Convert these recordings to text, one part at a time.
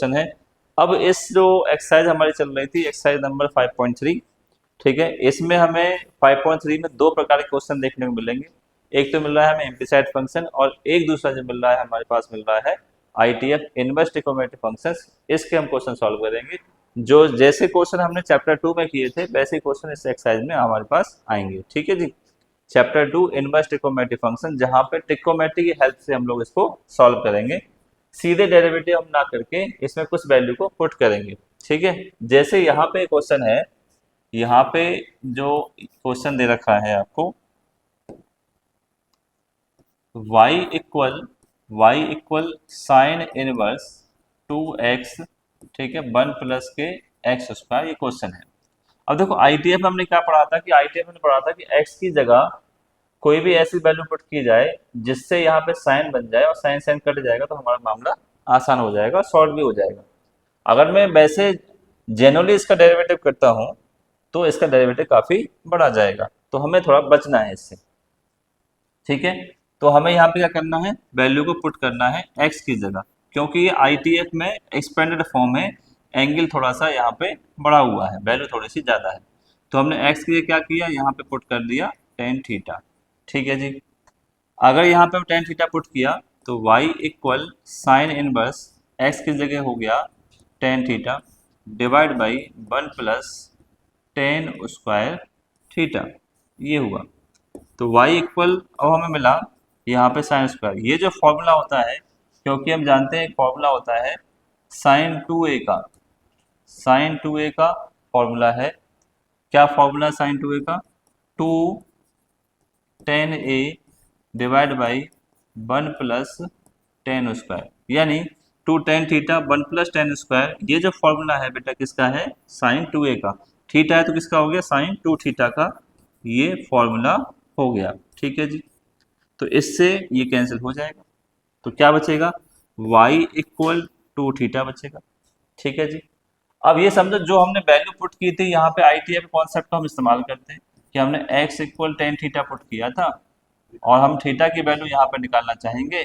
Question है। अब इस जो एक्सरसाइज हमारी चल रही थी एक्सरसाइज नंबर 5.3, ठीक है, इसमें हमें 5.3 में दो प्रकार के क्वेश्चन देखने को मिलेंगे। एक तो मिल रहा है हमें इम्प्लिसाइड फंक्शन और एक दूसरा जो मिल रहा है हमारे पास मिल रहा है आईटीएफ इनवर्स ट्रिगोनोमेट्रिक फंक्शंस। इसके हम क्वेश्चन सॉल्व करेंगे। जो जैसे क्वेश्चन हमने चैप्टर 2 में किए थे वैसे क्वेश्चन इस एक्सरसाइज में हमारे पास आएंगे, ठीक है जी। चैप्टर 2 इनवर्स ट्रिगोनोमेट्रिक फंक्शन, जहां पे ट्रिगोनोमेट्री की हेल्प से हम लोग इसको सॉल्व करेंगे। सीधे डेरिवेटिव हम ना करके इसमें कुछ वैल्यू को पुट करेंगे, ठीक है। जैसे यहाँ पे क्वेश्चन है, यहाँ पे जो क्वेश्चन दे रखा है आपको y equal sine inverse 2x, ठीक है, 1 प्लस के एक्स स्क्वायर, ये क्वेश्चन है। अब देखो आईटीएफ में हमने क्या पढ़ा था कि आईटीएफ में पढ़ा था कि x की जगह कोई भी ऐसी वैल्यू पुट की जाए जिससे यहाँ पे साइन बन जाए और साइन साइन कट जाएगा तो हमारा मामला आसान हो जाएगा, शॉर्ट भी हो जाएगा। अगर मैं वैसे जेनुअली इसका डेरिवेटिव करता हूँ तो इसका डेरिवेटिव काफी बड़ा जाएगा, तो हमें थोड़ा बचना है इससे, ठीक है। तो हमें यहाँ पे क्या करना है, वैल्यू को पुट करना है x की जगह, क्योंकि ये आईटीएफ में एक्सपेंडेड फॉर्म है, एंगल थोड़ा सा यहाँ पे बड़ा हुआ है, वैल्यू थोड़ी सी ज्यादा है। तो हमने x के लिए क्या किया, यहाँ पे पुट कर दिया टेन थीटा, ठीक है जी। अगर यहाँ पे टेन थीटा पुट किया तो y equal sine inverse x की जगह हो गया tan theta divide by 1 plus tan square theta, ये हुआ। तो y इक्वल अब हमें मिला यहाँ पे साइन स्क्वायर, ये जो फॉर्मूला होता है, क्योंकि हम जानते हैं एक फॉर्मूला होता है साइन 2a का, साइन 2a का फॉर्मूला है। क्या फॉर्मूला साइन 2a का, 2 10a divide by 1 plus tan square, यानी 2 tan theta 1 plus tan square. ये जो फॉर्मूला है बेटा किसका है, साइन 2a का। थीटा है तो किसका हो गया, साइन 2 थीटा का, ये फॉर्मूला हो गया, ठीक है जी। तो इससे ये कैंसिल हो जाएगा, तो क्या बचेगा, y इक्वल 2 थीटा बचेगा, ठीक है जी। अब ये समझो जो हमने वैल्यू पुट की थी यहाँ पे आईटीएफ कॉन्सेप्ट को हम इस्तेमाल करते हैं कि हमने x equal tan theta put किया था और हम थीटा की वैल्यू यहाँ पर निकालना चाहेंगे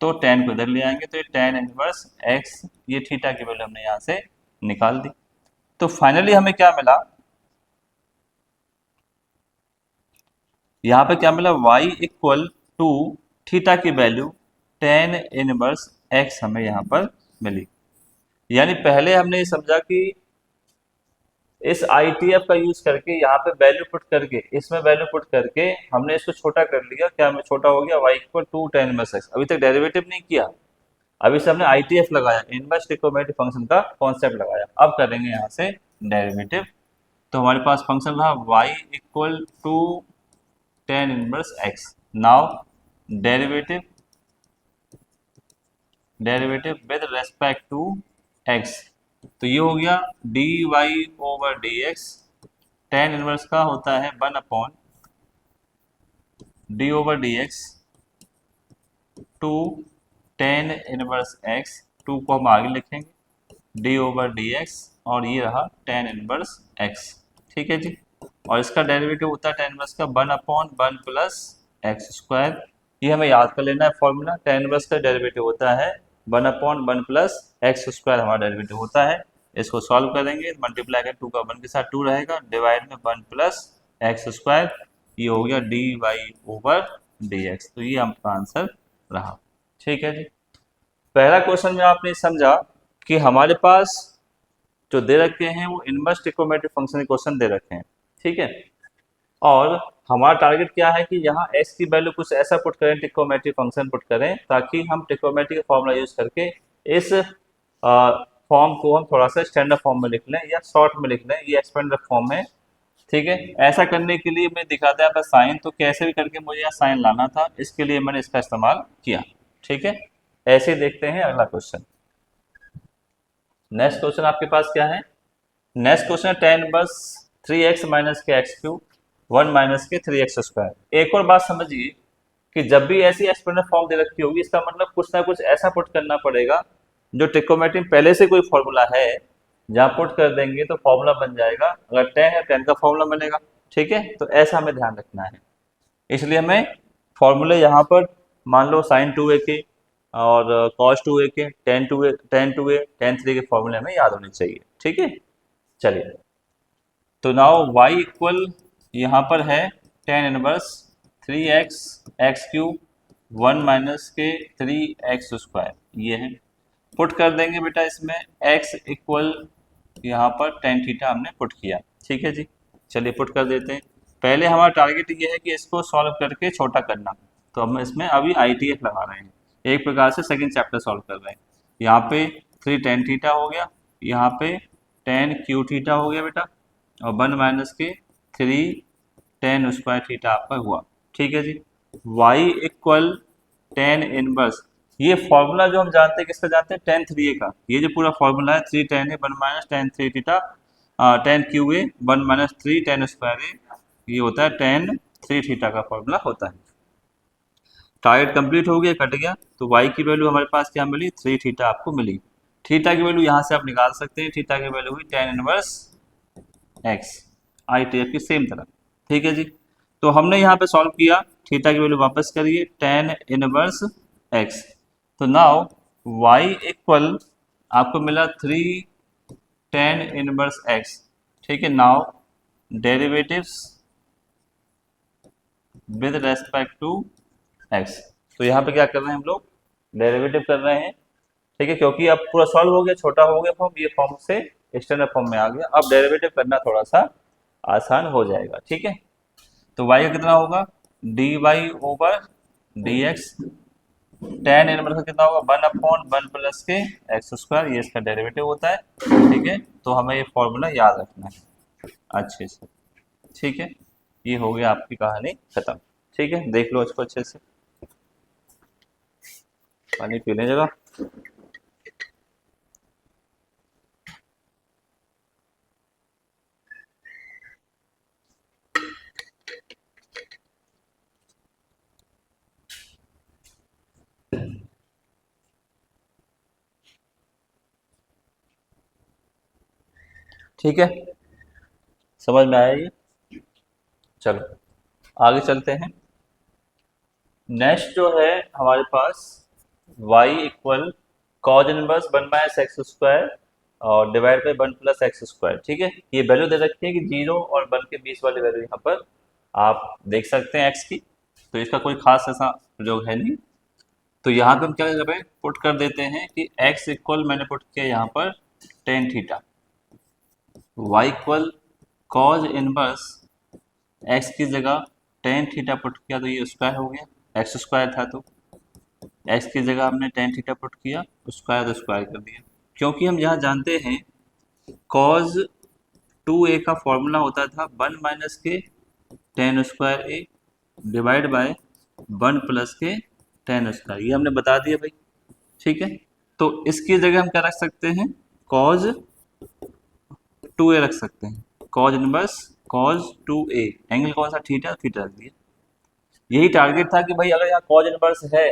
तो टेन को इधर ले आएंगे, तो ये टेन इनवर्स x, ये थीटा की वैल्यू हमने यहाँ से निकाल दी। तो फाइनली हमें क्या मिला, यहाँ पे क्या मिला, y इक्वल टू थीटा की वैल्यू टेन इनवर्स x हमें यहाँ पर मिली। यानी पहले हमने ये समझा कि इस आईटीएफ का यूज करके यहाँ पे वैल्यू पुट करके इसमें वैल्यू पुट करके हमने इसको छोटा कर लिया, क्या हमें छोटा हो गया y equal to tan inverse x। अभी तक डेरिवेटिव नहीं किया, अभी से हमने आईटीएफ लगाया, इनवर्स ट्रिगोनोमेट्रिक फंक्शन का कॉन्सेप्ट लगाया। अब करेंगे यहाँ से डेरिवेटिव। तो हमारे पास फंक्शन रहा y equal to tan inverse x। Now derivative with respect to x, तो ये हो गया dy over dx। Tan inverse का होता है 1 upon d over d x to tan inverse x, 2 को हम आगे लिखेंगे डी ओवर डी एक्स, और ये रहा टेन इनवर्स x, ठीक है जी। और इसका डेरिवेटिव होता है टेन इनवर्स का 1 अपॉन 1 प्लस एक्स स्क्वायर। ये हमें याद कर लेना है फॉर्मूला, टेन इनवर्स का डेरिवेटिव होता है 1 अपॉन 1 प्लस एक्स स्क्वायर हमारा डेरिवेटिव होता है। इसको सॉल्व करेंगे, मल्टीप्लाई कर 2 का 1 के साथ 2 रहेगा, डिवाइड में 1 प्लस एक्स स्क्वायर, ये हो गया d y over d x. तो ये आपका आंसर रहा, ठीक है जी। पहला क्वेश्चन में आपने समझा कि हमारे पास जो दे रखे हैं वो इनवर्स ट्रिगोनोमेट्रिक फंक्शन के क्वेश्चन दे रखे हैं, ठीक है। और हमारा टारगेट क्या है कि यहाँ x की वैल्यू कुछ ऐसा पुट करें, ट्रिगोनोमेट्रिक फंक्शन पुट करें, ताकि हम ट्रिगोनोमेट्रिक फॉर्मूला यूज करके इस फॉर्म को हम थोड़ा सा स्टैंडर्ड फॉर्म में लिख लें या शॉर्ट में लिख लें, ये एक्सपेंडेड फॉर्म है, ठीक है। ऐसा करने के लिए मैं दिखाता है साइन, तो कैसे भी करके मुझे यहाँ साइन लाना था, इसके लिए मैंने इसका इस्तेमाल किया, ठीक है। ऐसे देखते हैं अगला क्वेश्चन। नेक्स्ट क्वेश्चन आपके पास क्या है, नेक्स्ट क्वेश्चन टेन बस 3x माइनस के एक्स क्यूब 1 माइनस के 3x स्क्वायर। एक और बात समझिए कि जब भी ऐसी एक्सपेंडेड फॉर्म दे रखी होगी, इसका मतलब कुछ ना कुछ ऐसा पुट करना पड़ेगा जो ट्रिगोनोमेट्री में पहले से कोई फॉर्मूला है, जहाँ पुट कर देंगे तो फॉर्मूला बन जाएगा। अगर 10 है 10 का फॉर्मूला बनेगा, ठीक है। तो ऐसा हमें ध्यान रखना है, इसलिए हमें फॉर्मूले यहाँ पर मान लो साइन 2a के और कॉस 2a के, tan 2a tan 3 के फॉर्मूले हमें याद होने चाहिए। ठीक है, चलिए। तो नाउ y इक्वल यहाँ पर है tan inverse 3x x cube 1 minus के 3x स्क्वायर, ये है। पुट कर देंगे बेटा इसमें x इक्वल यहाँ पर tan थीटा हमने पुट किया। ठीक है जी, चलिए पुट कर देते हैं। पहले हमारा टारगेट ये है कि इसको सॉल्व करके छोटा करना, तो हम इसमें अभी ITF लगा रहे हैं, एक प्रकार से सेकंड चैप्टर सॉल्व कर रहे हैं। यहाँ पे 3 tan थीटा हो गया, यहाँ पे tan क्यू थीटा हो गया बेटा, और 1 माइनस के 3 tan स्क्वायर थीटा आपका हुआ। ठीक है जी, y इक्वल tan इनवर्स, ये फॉर्मूला जो हम जानते हैं किसका जानते हैं, tan 3a का। ये जो पूरा फॉर्मूला है 3 tan a 1 minus tan 3 theta tan cube A 1 minus 3 tan square A, ये होता है tan 3 थीटा का फॉर्मूला होता है। टारगेट कंप्लीट हो गया, कट गया, तो y की वैल्यू हमारे पास क्या मिली, 3 थीटा आपको मिली। थीटा की वैल्यू यहाँ से आप निकाल सकते हैं, थीटा की वैल्यू हुई tan इनवर्स x, ITF की सेम तरह। ठीक है जी, तो हमने यहाँ पे सॉल्व किया, थीटा की वैल्यू वापस करिए tan इनवर्स x। तो नाउ y इक्वल आपको मिला 3 tan इनवर्स x। ठीक है, now derivatives with respect to x। तो यहाँ पे क्या कर रहे हैं हम लोग, डेरिवेटिव कर रहे हैं। ठीक है, क्योंकि अब पूरा सॉल्व हो गया, छोटा हो गया फॉर्म, ये फॉर्म से स्टैंडर्ड फॉर्म में आ गया, अब डेरिवेटिव करना थोड़ा सा आसान हो जाएगा। ठीक है, तो y का कितना होगा, dy over dx, tan inverse का कितना होगा, 1/1 प्लस के एक्स स्क्वायर, ये इसका डेरिवेटिव होता है। ठीक है, तो हमें ये फॉर्मूला याद रखना है अच्छे से। ठीक है, ये हो गया आपकी कहानी खत्म। ठीक है, देख लो इसको अच्छे से, पानी पीने जगह। ठीक है, समझ में आया ये, चलो आगे चलते हैं। नेक्स्ट जो है हमारे पास y equal cos inverse 1 minus x square और divide by 1 plus x square. ठीक है, ये वैल्यू दे रखी है कि 0 और 1 के बीच वाली वैल्यू यहाँ पर आप देख सकते हैं x की, तो इसका कोई खास ऐसा प्रयोग है नहीं। तो यहाँ पे हम क्या कर रहे हैं, पुट कर देते हैं कि x इक्वल मैंने पुट किया यहाँ पर tan theta, y equal cos inverse x की जगह tan थीटा पुट किया, तो ये स्क्वायर हो गया, एक्स स्क्वायर था तो x की जगह हमने tan थीटा पुट किया, स्क्वायर तो स्क्वायर कर दिया। क्योंकि हम यहाँ जानते हैं cos 2a का फॉर्मूला होता था 1 माइनस के tan square a divide by 1 plus के tan स्क्वायर, ये हमने बता दिया भाई। ठीक है, तो इसकी जगह हम क्या रख सकते हैं, cos 2a रख सकते हैं, cos inverse cos 2a, angle कौन सा, थीटा, थीटा रख दिया। यही टारगेट था कि भाई अगर यहाँ cos इनवर्स है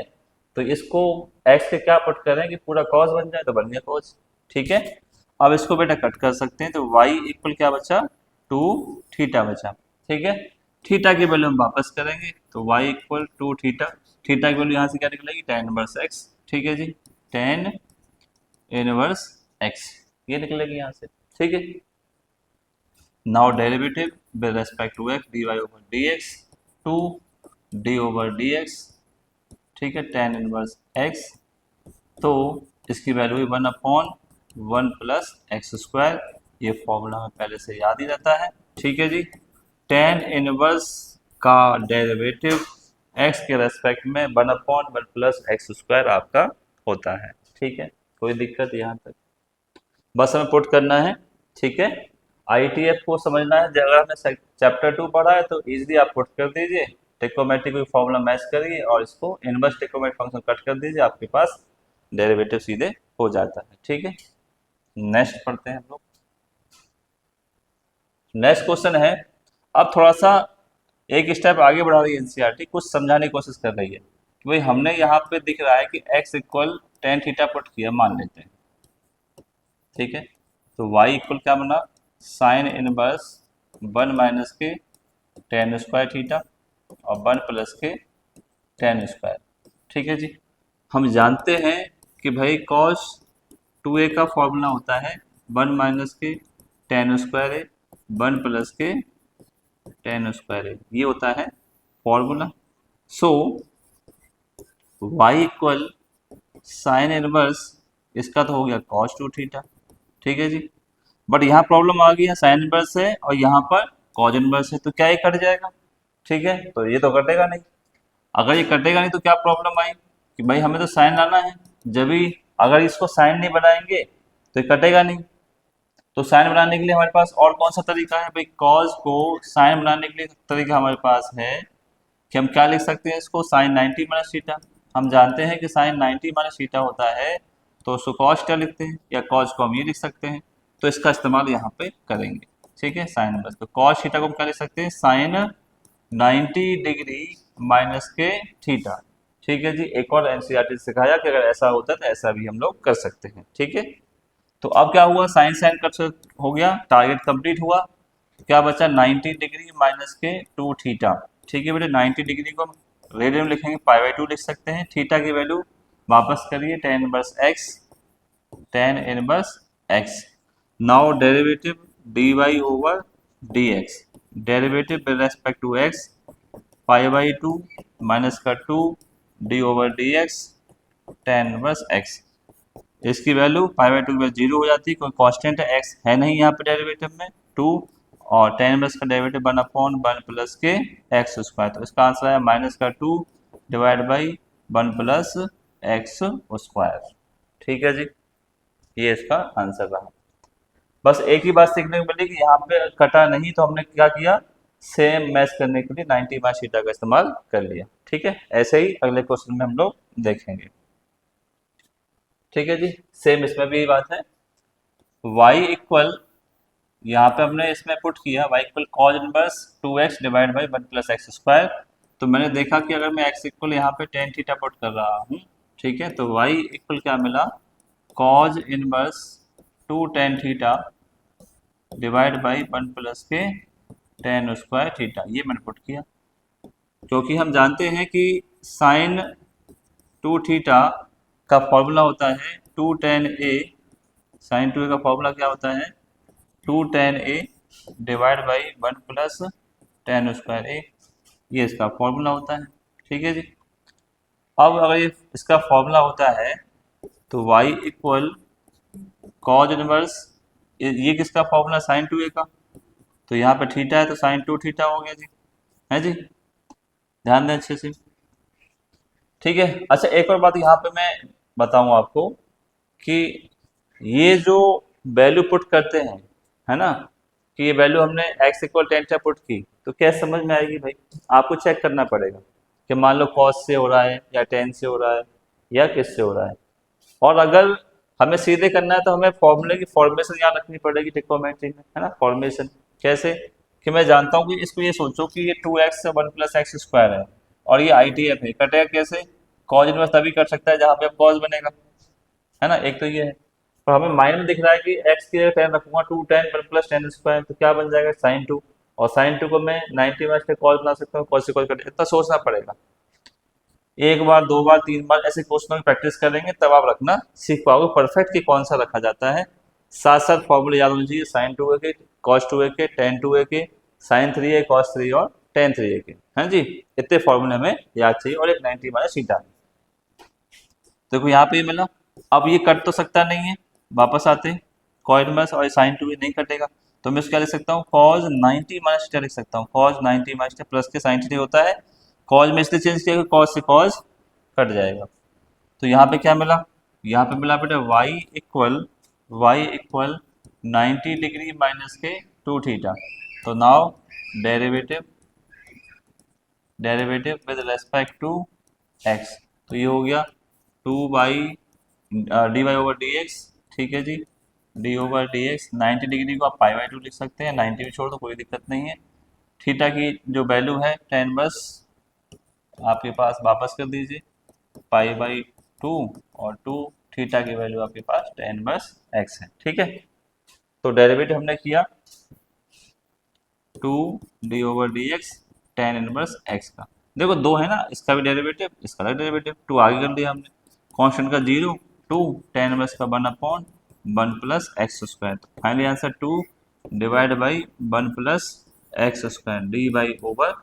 तो इसको x के क्या पुट करें कि पूरा cos बन जाए, तो बन गया cos। ठीक है, अब इसको बेटा कट कर सकते हैं, तो y इक्वल क्या बचा, 2 थीटा बचा। ठीक है, थीटा की वैल्यू हम वापस करेंगे, तो y इक्वल 2 थीटा, थीटा की वैल्यू यहाँ से क्या निकलेगी, tan इनवर्स x। ठीक है जी, tan इनवर्स x ये निकलेगी यहाँ से। ठीक है, now derivative with respect to x dy over dx, 2 d over dx। ठीक है, tan इनवर्स x, तो इसकी वैल्यू हुई 1/1 प्लस एक्स स्क्वायर, ये फॉर्मूला हमें पहले से याद ही रहता है। ठीक है जी, tan इनवर्स का डेरिवेटिव x के रेस्पेक्ट में 1/1 प्लस एक्स स्क्वायर आपका होता है। ठीक है, कोई दिक्कत यहाँ तक, बस हमें पुट करना है। ठीक है, ITF को समझना है, अगर हमने चैप्टर 2 पढ़ा है तो इजीली आप पुट कर दीजिए, ट्रिग्नोमेट्री कोई फॉर्मूला मैच करिए और इसको इनवर्स ट्रिग्नोमेट्रिक फंक्शन कट कर दीजिए, आपके पास डेरिवेटिव सीधे हो जाता है। ठीक है, नेक्स्ट पढ़ते हैं हम लोग। नेक्स्ट क्वेश्चन है, अब थोड़ा सा एक स्टेप आगे बढ़ा रही है एनसीईआरटी, कुछ समझाने की कोशिश कर रही है कि भाई हमने यहाँ पे दिख रहा है कि x equal tan theta put किया, मान लेते हैं। ठीक है, तो y इक्वल क्या बना, साइन इनवर्स 1 माइनस के tan स्क्वायर थीटा और 1 प्लस के tan स्क्वायर। ठीक है जी, हम जानते हैं कि भाई cos 2a का फॉर्मूला होता है 1 माइनस के टेन स्क्वायर ए 1 प्लस के टेन स्क्वायर ए, ये होता है फॉर्मूला। सो y इक्वल साइन इनवर्स इसका तो हो गया cos 2 थीटा, ठीक है जी। बट यहाँ प्रॉब्लम आ गई है, साइन इनवर्स है और यहाँ पर cos इनवर्स है, तो क्या ये कट जाएगा? ठीक है, तो ये तो कटेगा नहीं। अगर ये कटेगा नहीं तो क्या प्रॉब्लम आई कि भाई हमें तो साइन लाना है, जब भी अगर इसको साइन नहीं बनाएंगे तो ये कटेगा नहीं। तो साइन बनाने के लिए हमारे पास और कौन सा तरीका है भाई? कॉज को साइन बनाने के लिए तरीका हमारे पास है कि हम क्या लिख सकते हैं इसको, साइन 90 माइनस थीटा। हम जानते हैं कि साइन 90 माइनस थीटा होता है, तो उसको कॉस क्या लिखते हैं, या कॉज को हम ये लिख सकते हैं। तो इसका इस्तेमाल यहाँ पे करेंगे, ठीक है। साइन बस तो कॉस थीटा को हम क्या लिख सकते हैं, साइन 90 डिग्री माइनस के थीटा, ठीक है जी। एक और एनसीईआरटी सिखाया कि अगर ऐसा होता है तो ऐसा भी हम लोग कर सकते हैं, ठीक है। तो अब क्या हुआ, साइन साइन कट हो गया, टारगेट कंप्लीट हुआ। क्या बचा, 90 डिग्री माइनस के 2 थीटा, ठीक है बेटे। 90 डिग्री को हम रेडियन में लिखेंगे π/2 लिख सकते हैं। थीटा की वैल्यू वापस करिए, tan inverse x, tan inverse x। Now derivative dy over dx, derivative with respect to x π/2 minus का 2 d over dx tan inverse x। इसकी वैल्यू π/2 की वैल्यू 0 हो जाती है, कोई कांस्टेंट है x है नहीं यहाँ पे डेरिवेटिव में 2, और tan इनवर्स का डेरिवेटिव 1/1 प्लस के एक्स स्क्वायर, तो इसका आंसर है माइनस का 2 divide by 1 plus x square, ठीक है जी। ये इसका आंसर रहा। बस एक ही बात सीखने को मिली कि यहाँ पे कटा नहीं, तो हमने क्या किया, सेम मैच करने के लिए 90 माइनस थीटा का इस्तेमाल कर लिया, ठीक है। ऐसे ही अगले क्वेश्चन में हम लोग देखेंगे, ठीक है जी। सेम इसमें भी बात है, y इक्वल, यहाँ पे हमने इसमें पुट किया y equal cos inverse 2x divide by 1 plus x square. तो मैंने देखा कि अगर मैं x इक्वल यहाँ पे टेन थीटा पुट कर रहा हूँ, ठीक है, तो y इक्वल क्या मिला, cause inverse 2 tan theta divide by 1 plus के टेन स्क्वायर थीटा, ये मैंने पुट किया। क्योंकि हम जानते हैं कि साइन 2 थीटा का फॉर्मूला होता है 2 टेन ए, साइन 2a का फॉर्मूला क्या होता है, 2 tan A divide by 1 plus tan square A, ये इसका फॉर्मूला होता है, ठीक है जी। अब अगर ये इसका फॉर्मूला होता है तो y इक्वल कॉज इनवर्स, ये किसका फॉर्मूला, साइन 2a का, तो यहाँ पे थीटा है तो साइन 2 थीटा हो गया जी, है जी। ध्यान दें अच्छे से, ठीक है। अच्छा एक और बात यहाँ पे मैं बताऊँ आपको कि ये जो वैल्यू पुट करते हैं, है ना, कि ये वैल्यू हमने x इक्वल टेन से पुट की, तो क्या समझ में आएगी भाई? आपको चेक करना पड़ेगा कि मान लो cos से हो रहा है या tan से हो रहा है या किससे हो रहा है। और अगर हमें सीधे करना है तो हमें फॉर्मूले की फॉर्मेशन याद रखनी पड़ेगी ट्रिग्नोमेट्री में, है ना। फॉर्मेशन कैसे, कि मैं जानता हूँ कि इसको ये सोचो कि ये 2x से 1 प्लस एक्स स्क्वायर है और ये ITF है, कटेगा कैसे, कॉज इनवर्स तभी कर सकता है जहाँ पे कॉज बनेगा, है ना। एक तो ये है, तो हमें माइंड में दिख रहा है कि x की जगह टेन रखूंगा, 2 टेन 1 प्लस टेन स्क्वायर, तो क्या बन जाएगा, साइन 2। और साइन 2 को मैं 90 माइनस के कॉल बना सकता हूँ, कॉस से कॉल कटे, इतना सोचना पड़ेगा। एक बार, दो बार, तीन बार ऐसे क्वेश्चनों की प्रैक्टिस करेंगे तब आप रखना सीख पाओगे परफेक्ट कि कौन सा रखा जाता है। साथ साथ फॉर्मूले याद होने चाहिए, साइन 2a के, कॉस 2a के, टेन 2a के, साइन 3a, कॉस 3 और टेन 3a के, हैं जी। इतने फॉर्मूले हमें याद चाहिए, और एक 90 माइनस थीटा। देखो यहाँ पे ये मिला। अब ये कट तो सकता नहीं है, वापस आते हैं, कॉस इनवर्स और साइन 2a नहीं कटेगा, तो मैं इसको क्या लिख सकता हूँ, कॉस 90 माइनस थीटा लिख सकता हूँ, कॉस 90 माइनस थीटा प्लस के साइन थीटा होता है, कॉस में इसलिए चेंज किया, कॉस से कॉस कट जाएगा। तो यहाँ पे क्या मिला, यहाँ पे मिला बेटा y इक्वल 90 डिग्री माइनस के 2 थीटा। तो now derivative with respect to x, तो ये हो गया 2 by d y over d x, ठीक है जी, d over d x. 90 degree को आप π/2 लिख सकते हैं, 90 भी छोड़ दो कोई दिक्कत नहीं है। थीटा की जो वैल्यू है टेन बस आपके पास वापस कर दीजिए, π/2 और 2 थीटा की वैल्यू आपके पास टेन बस एक्स है, ठीक है। तो डेरिवेटिव हमने किया 2 d over d x tan inverse x का। देखो दो है ना, इसका भी डेरिवेटिव, इसका भी डेरिवेटिव, 2 आगे कर दिया हमने, कांस्टेंट का 0, 2 tan इनवर्स का 1/1 plus x square. Finally answer 2 divide by 1 plus x square D by over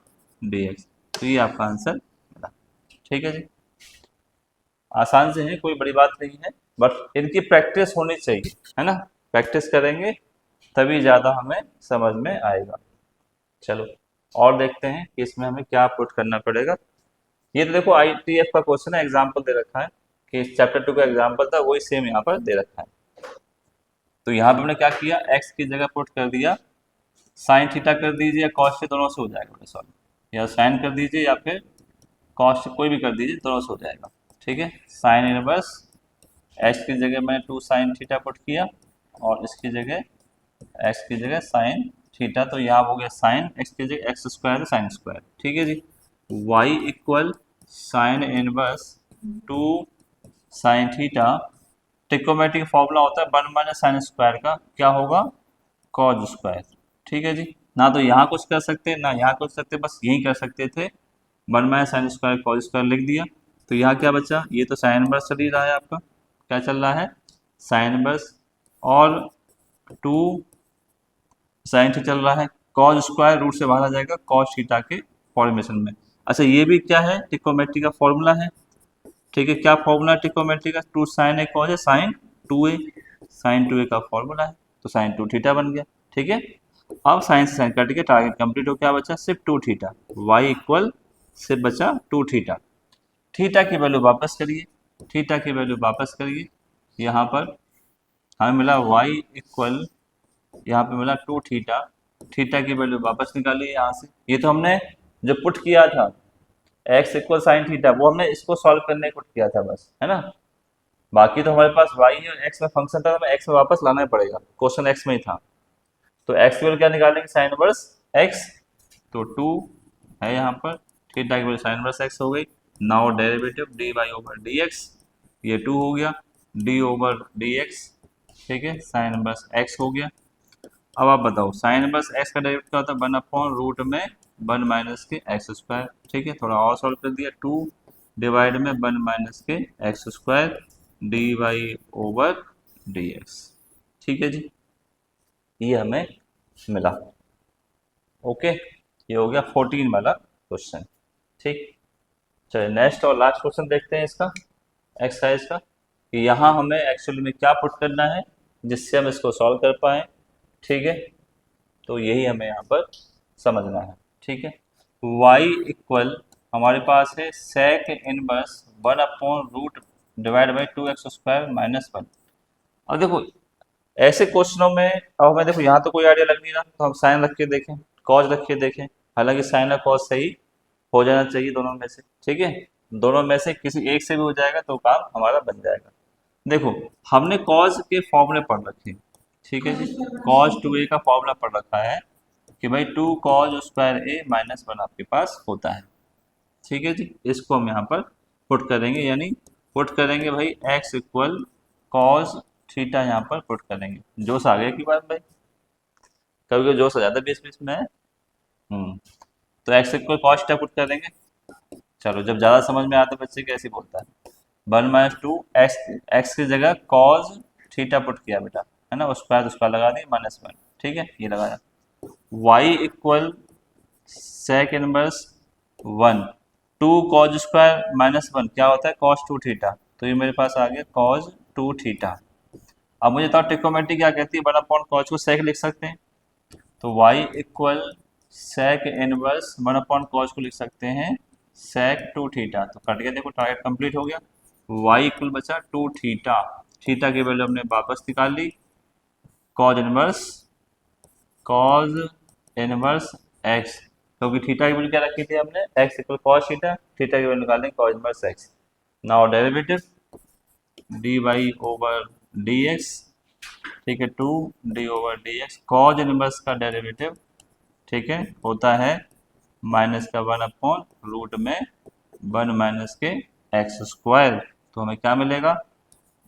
d x. तो ये आपका आंसर मिला। ठीक है जी, आसान से है, कोई बड़ी बात नहीं है, बट इनकी प्रैक्टिस होनी चाहिए, है ना। प्रैक्टिस करेंगे तभी ज़्यादा हमें समझ में आएगा। चलो और देखते हैं कि इसमें हमें क्या पुट करना पड़ेगा। ये तो देखो ITF का क्वेश्चन है, एग्जाम्पल दे रखा है कि चैप्टर 2 का एग्जाम्पल था, वही सेम यहाँ पर दे रखा है। तो यहाँ पे हमने क्या किया, x की जगह पुट कर दिया, साइन थीटा कर दीजिए या कॉस से, दोनों से हो जाएगा सॉल्व, या साइन कर दीजिए या फिर कॉस से, कोई भी कर दीजिए, दोनों से हो जाएगा। ठीक है, साइन इनवर्स x की जगह मैंने 2 साइन थीटा पुट किया और इसकी जगह x की जगह साइन थीटा, तो यहाँ हो गया साइन x की जगह एक्स स्क्वायर साइन स्क्वायर। ठीक है जी, y equal sine inverse 2 sine theta, trigonometric formula होता है 1 माइनस साइन स्क्वायर का, क्या होगा, कॉज स्क्वायर। ठीक है जी, ना तो यहाँ कुछ कर सकते ना यहाँ कुछ सकते, बस यही कर सकते थे, 1 minus sine square cause square लिख दिया। तो यहाँ क्या बचा, ये तो साइन इनवर्स चल ही रहा है आपका, क्या चल रहा है, साइन इनवर्स, और 2 साइन थीटा चल रहा है, कॉज स्क्वायर रूट से बाहर आ जाएगा कॉस थीटा के फॉर्मेशन में। अच्छा ये भी क्या है, ट्रिकोमेट्री का फॉर्मूला है। ठीक है, क्या फॉर्मूला ट्रिकोमेट्री का, 2 साइन ए कॉज है साइन 2a, साइन 2a का फॉर्मूला है, तो साइन 2 थीटा बन गया। ठीक है, अब साइन से साइन कट के टारगेट कंप्लीट हो, क्या बचा, सिर्फ 2 थीटा, y इक्वल सिर्फ बचा 2 थीटा। थीटा की वैल्यू वापस करिए, थीटा की वैल्यू वापस करिए, यहाँ पर हमें मिला y इक्वल, यहाँ पे मिला 2 थीटा, थीटा की वैल्यू वापस निकाली यहाँ से। ये तो हमने जो पुट किया था x इक्वल साइन थीटा, वो हमने इसको सॉल्व करने पुट किया था बस, है ना। बाकी तो हमारे पास y है, x में फंक्शन था, तो हमें x में वापस लाना ही पड़ेगा, क्वेश्चन x में ही था। तो x की वैल्यू क्या निकालेंगे, साइन इनवर्स x, तो 2 है यहाँ पर, थीटा की वैल्यू साइन इनवर्स x हो गई। Now derivative d y over d x, ये 2 हो गया, डी ओवर डी एक्स, ठीक है, साइन इनवर्स x हो गया। अब आप बताओ साइन इनवर्स x का डेरिवेटिव क्या होता है, 1/रूट में 1 माइनस के एक्स स्क्वायर। ठीक है, थोड़ा और सॉल्व कर दिया, 2 डिवाइड में 1 माइनस के x square d y over d x. ठीक है जी, ये हमें मिला। ओके, ये हो गया 14 वाला क्वेश्चन। ठीक, चलिए नेक्स्ट और लास्ट क्वेश्चन देखते हैं इसका, एक्सरसाइज का, कि यहाँ हमें एक्चुअली में क्या पुट करना है जिससे हम इसको सॉल्व कर पाए। ठीक है, तो यही हमें यहाँ पर समझना है। ठीक है, y इक्वल हमारे पास है सेक इनवर्स 1/रूट divide by 2x square minus 1। अब देखो ऐसे क्वेश्चनों में, अब हमें देखो यहाँ तो कोई आइडिया लग नहीं रहा, तो हम साइन रख के देखें, कॉज रख के देखें, हालांकि साइन और कॉज सही हो जाना चाहिए दोनों में से। ठीक है, दोनों में से किसी एक से भी हो जाएगा तो काम हमारा बन जाएगा। देखो हमने कॉज के फॉर्मूले पढ़ रखे हैं, ठीक है जी, कॉज 2a का फॉर्मूला पढ़ रखा है कि भाई 2 कॉज स्क्वायर a माइनस 1 आपके पास होता है। ठीक है जी, इसको हम यहाँ पर पुट करेंगे, यानी पुट करेंगे भाई x इक्वल कॉज थीटा, यहाँ पर पुट करेंगे। जोश आ गया की बात भाई, कभी कभी जोश आ जाता है बीच बीच में। तो x equal cos theta put करेंगे। चलो जब ज़्यादा समझ में आता है बच्चे कैसे बोलता है, 1 माइनस 2 एक्स की जगह कॉज थीटा पुट किया बेटा, है ना, उसका लगा दिया माइनस 1। ठीक है, ये लगाया, y equal sec inverse 1, 2 cos square minus 1 क्या होता है, कॉस 2 थीटा, तो ये मेरे पास आ गया कॉज 2 थीटा। अब मुझे तो ट्रिकोमेट्री क्या कहती है, 1/कॉज को सेक लिख सकते हैं, तो y इक्वल सेक इनवर्स 1/कॉज को लिख सकते हैं सेक 2 थीटा। तो कट गया, देखो टारगेट कंप्लीट हो गया, y इक्वल बचा 2 थीटा, थीटा की वैल्यू हमने वापस निकाल ली, कॉज इनवर्स x, क्योंकि थीटा की वैल्यू क्या रखी थी हमने, x equal cos theta, theta की वैल्यू निकाल देंगे cos inverse x। Now derivative d y over d x, ठीक है, 2 d over d x, cos inverse का डेरिवेटिव, ठीक है, होता है माइनस का 1/रूट में 1 माइनस के एक्स स्क्वायर। तो हमें क्या मिलेगा,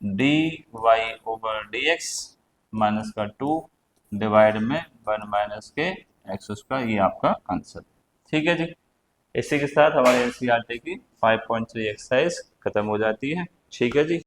d y over d x minus का 2 डिवाइड में 1 माइनस के एक्स स्क्वायर, ये आपका आंसर। ठीक है जी, इसी के साथ हमारे NCERT की 5.3 एक्सरसाइज खत्म हो जाती है। ठीक है जी।